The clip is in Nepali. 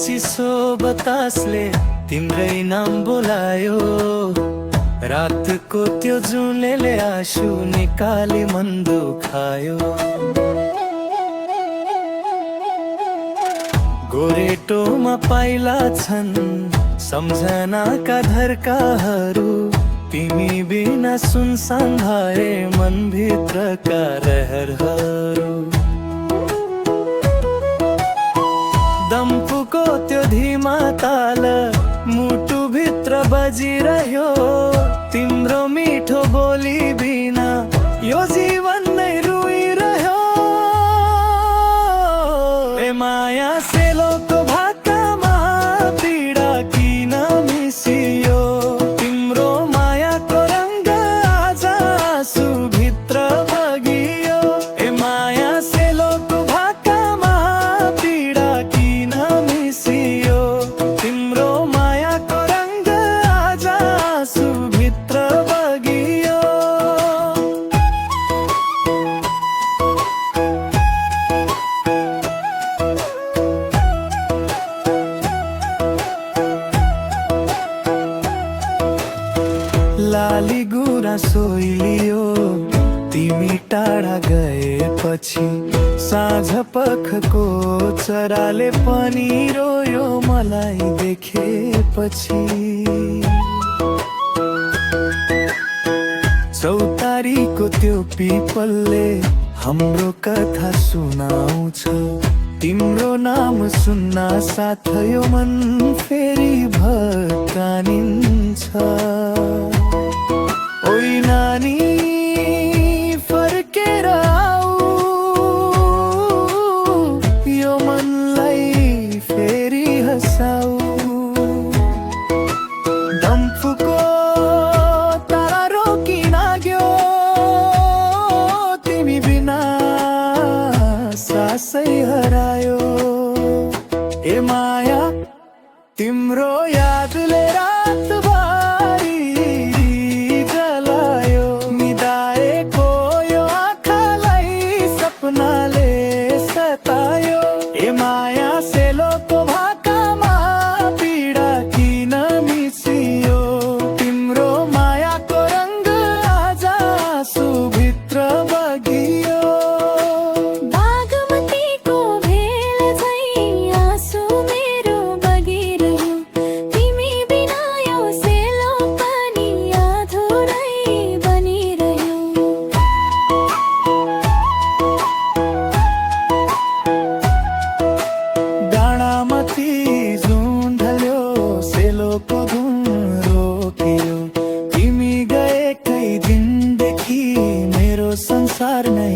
चिसो बतासले तिम्रै नाम बोलायो। रातको त्यो जुनेले आँसु निकाली मन दुखायो। गोरेटोमा पाइला छन् सम्झनाका धर्काहरू। तिमी बिना सुनसान भए मनभित्रका लहरहरू। डम्फुको त्यो धिमा ताल मुटुभित्र बजिरह्यो। तिम्रो मिठो बोली बिना यो जीवन नै रुइरह्यो। ए माया सेलोको भाकामा पीडा किन मिसियो। तिम्रो मायाको रङ्ग आज आँसुभित्र बगियो। ए माया सेलोको भाकामा पीडा किन मिसियो। तिम्रो मायाको रङ्ग आज आँसुभित्र बगियो। लाली गुराँसो लियो तिमी टाढा गएपछि। साँझ पखको चराले पनि रोयो मलाई देखेपछि। चौतारीको त्यो पिपलले हाम्रो कथा सुनाउँछ। तिम्रो नाम सुन्न साथ यो मन फेरि भत्कानिन्छ। ओइ नानी फर्केर आऊ, यो मनलाई फेरि हँसाऊ। डम्फुको तारा रोकिन गयो तिमी बिना सासै हरायो। ए माया तिम्रो यादले रातभरि जलायो। निदाएको यो आँखालाई सपनाले सतायो। ए माया सेलोको भाकामा पीडा किन मिसियो। तिम्रो मायाको रङ्ग आज आँसुभित्र बगियो। बागमतीको भेल झैँ आँसु मेरो बगिरह्यो। तिमी बिना यो सेलो पनि अधुरै बनिरह्यो। डाँडामाथि जुन ढल्यो सेलोको धुन रोकियो। तिमी गएकै दिनदेखि मेरो संसार नै